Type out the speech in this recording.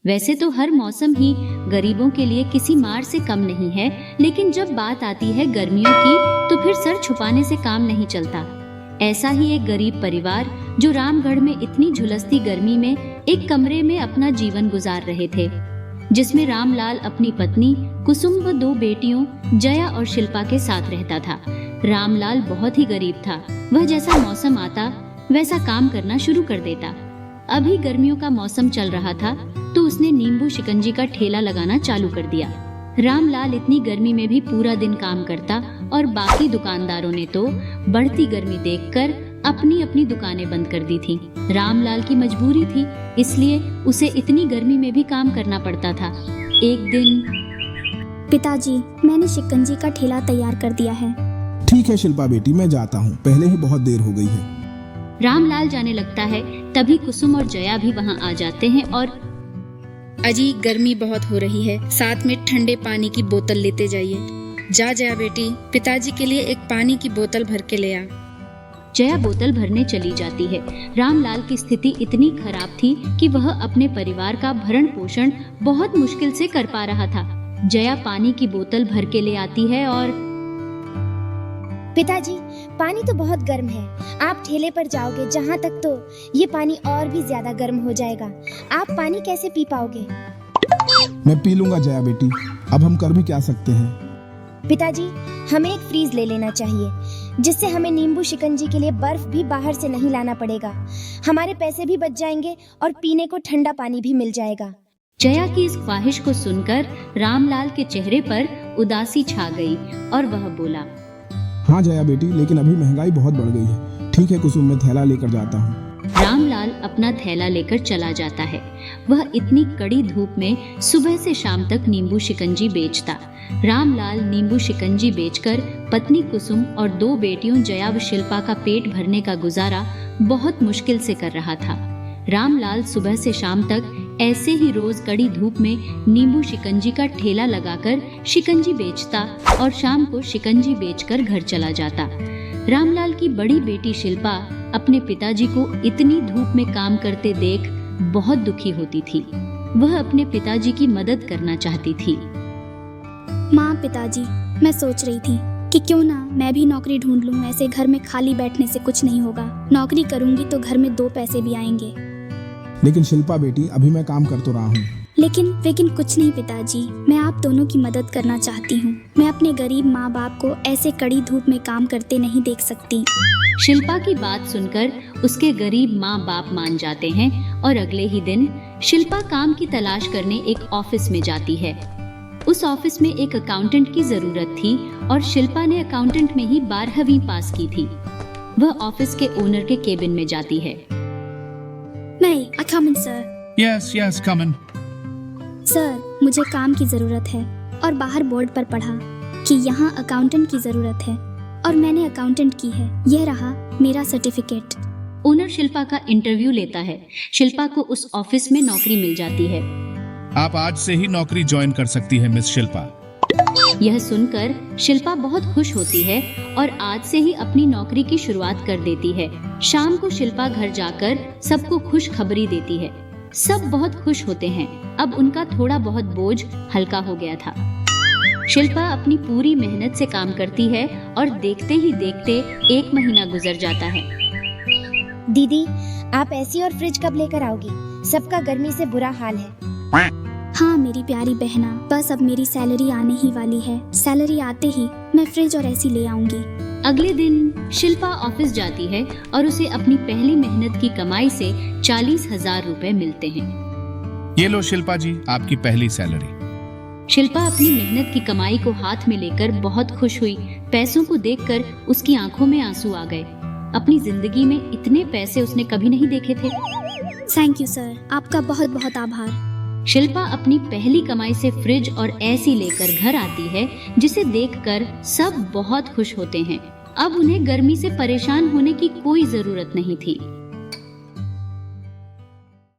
वैसे तो हर मौसम ही गरीबों के लिए किसी मार से कम नहीं है, लेकिन जब बात आती है गर्मियों की तो फिर सर छुपाने से काम नहीं चलता। ऐसा ही एक गरीब परिवार जो रामगढ़ में इतनी झुलसती गर्मी में एक कमरे में अपना जीवन गुजार रहे थे, जिसमें रामलाल अपनी पत्नी कुसुम व 2 बेटियों जया और शिल्पा के साथ रहता था। रामलाल बहुत ही गरीब था। वह जैसा मौसम आता वैसा काम करना शुरू कर देता। अभी गर्मियों का मौसम चल रहा था तो उसने नींबू शिकंजी का ठेला लगाना चालू कर दिया। रामलाल इतनी गर्मी में भी पूरा दिन काम करता और बाकी दुकानदारों ने तो बढ़ती गर्मी देखकर अपनी अपनी दुकानें बंद कर दी थी। रामलाल की मजबूरी थी, इसलिए उसे इतनी गर्मी में भी काम करना पड़ता था। एक दिन, पिताजी, मैंने शिकंजी का ठेला तैयार कर दिया है। ठीक है शिल्पा बेटी, मैं जाता हूँ, पहले ही बहुत देर हो गई है। रामलाल जाने लगता है, तभी कुसुम और जया भी वहाँ आ जाते हैं और अजी, गर्मी बहुत हो रही है, साथ में ठंडे पानी की बोतल लेते जाइए। जा जया बेटी, पिताजी के लिए एक पानी की बोतल भर के ले आ। जया बोतल भरने चली जाती है। रामलाल की स्थिति इतनी खराब थी कि वह अपने परिवार का भरण पोषण बहुत मुश्किल से कर पा रहा था। जया पानी की बोतल भर के ले आती है और पिताजी, पानी तो बहुत गर्म है। आप ठेले पर जाओगे जहाँ तक तो ये पानी और भी ज्यादा गर्म हो जाएगा। आप पानी कैसे पी पाओगे? मैं पी लूंगा जया बेटी, अब हम कर भी क्या सकते हैं। पिताजी, हमें एक फ्रीज ले लेना चाहिए, जिससे हमें नींबू शिकंजी के लिए बर्फ भी बाहर से नहीं लाना पड़ेगा। हमारे पैसे भी बच जाएंगे और पीने को ठंडा पानी भी मिल जाएगा। जया की इस ख्वाहिश को सुनकर रामलाल के चेहरे पर उदासी छा गई और वह बोला, हाँ जया बेटी, लेकिन अभी महंगाई बहुत बढ़ गई है। ठीक है कुसुम, मैं थैला लेकर जाता हूँ। रामलाल अपना थैला लेकर चला जाता है। वह इतनी कड़ी धूप में सुबह से शाम तक नींबू शिकंजी बेचता। रामलाल नींबू शिकंजी बेचकर पत्नी कुसुम और 2 बेटियों जया व शिल्पा का पेट भरने का गुजारा बहुत मुश्किल से कर रहा था। रामलाल सुबह से शाम तक ऐसे ही रोज कड़ी धूप में नींबू शिकंजी का ठेला लगाकर शिकंजी बेचता और शाम को शिकंजी बेचकर घर चला जाता। रामलाल की बड़ी बेटी शिल्पा अपने पिताजी को इतनी धूप में काम करते देख बहुत दुखी होती थी। वह अपने पिताजी की मदद करना चाहती थी। माँ, पिताजी, मैं सोच रही थी कि क्यों ना मैं भी नौकरी ढूंढ लूं। ऐसे घर में खाली बैठने से कुछ नहीं होगा। नौकरी करूंगी तो घर में 2 पैसे भी आएंगे। लेकिन शिल्पा बेटी, अभी मैं काम कर तो रहा हूँ। लेकिन कुछ नहीं पिताजी, मैं आप दोनों की मदद करना चाहती हूँ। मैं अपने गरीब माँ बाप को ऐसे कड़ी धूप में काम करते नहीं देख सकती। शिल्पा की बात सुनकर उसके गरीब माँ बाप मान जाते हैं और अगले ही दिन शिल्पा काम की तलाश करने एक ऑफिस में जाती है। उस ऑफिस में एक अकाउंटेंट की जरूरत थी और शिल्पा ने अकाउंटेंट में ही 12वीं पास की थी। वह ऑफिस के ओनर के केबिन में जाती है। May I come in, sir? Yes, come in. Sir, मुझे काम की जरूरत है और बाहर बोर्ड पर पढ़ा कि यहाँ अकाउंटेंट की जरूरत है और मैंने अकाउंटेंट की है। यह रहा मेरा सर्टिफिकेट। ओनर शिल्पा का इंटरव्यू लेता है। शिल्पा को उस ऑफिस में नौकरी मिल जाती है। आप आज से ही नौकरी ज्वाइन कर सकती है मिस शिल्पा। यह सुनकर शिल्पा बहुत खुश होती है और आज से ही अपनी नौकरी की शुरुआत कर देती है। शाम को शिल्पा घर जाकर सबको खुश खबरी देती है। सब बहुत खुश होते हैं। अब उनका थोड़ा बहुत बोझ हल्का हो गया था। शिल्पा अपनी पूरी मेहनत से काम करती है और देखते ही देखते 1 महीना गुजर जाता है। दीदी, आप एसी और फ्रिज कब लेकर आओगी? सबका गर्मी से बुरा हाल है। हाँ मेरी प्यारी बहना, बस अब मेरी सैलरी आने ही वाली है। सैलरी आते ही मैं फ्रिज और एसी ले आऊंगी। अगले दिन शिल्पा ऑफिस जाती है और उसे अपनी पहली मेहनत की कमाई से 40,000 रुपए मिलते हैं। ये लो शिल्पा जी, आपकी पहली सैलरी। शिल्पा अपनी मेहनत की कमाई को हाथ में लेकर बहुत खुश हुई। पैसों को देखकर उसकी आंखों में आंसू आ गए। अपनी जिंदगी में इतने पैसे उसने कभी नहीं देखे थे। थैंक यू सर, आपका बहुत बहुत आभार। शिल्पा अपनी पहली कमाई से फ्रिज और एसी लेकर घर आती है, जिसे देखकर सब बहुत खुश होते हैं। अब उन्हें गर्मी से परेशान होने की कोई जरूरत नहीं थी।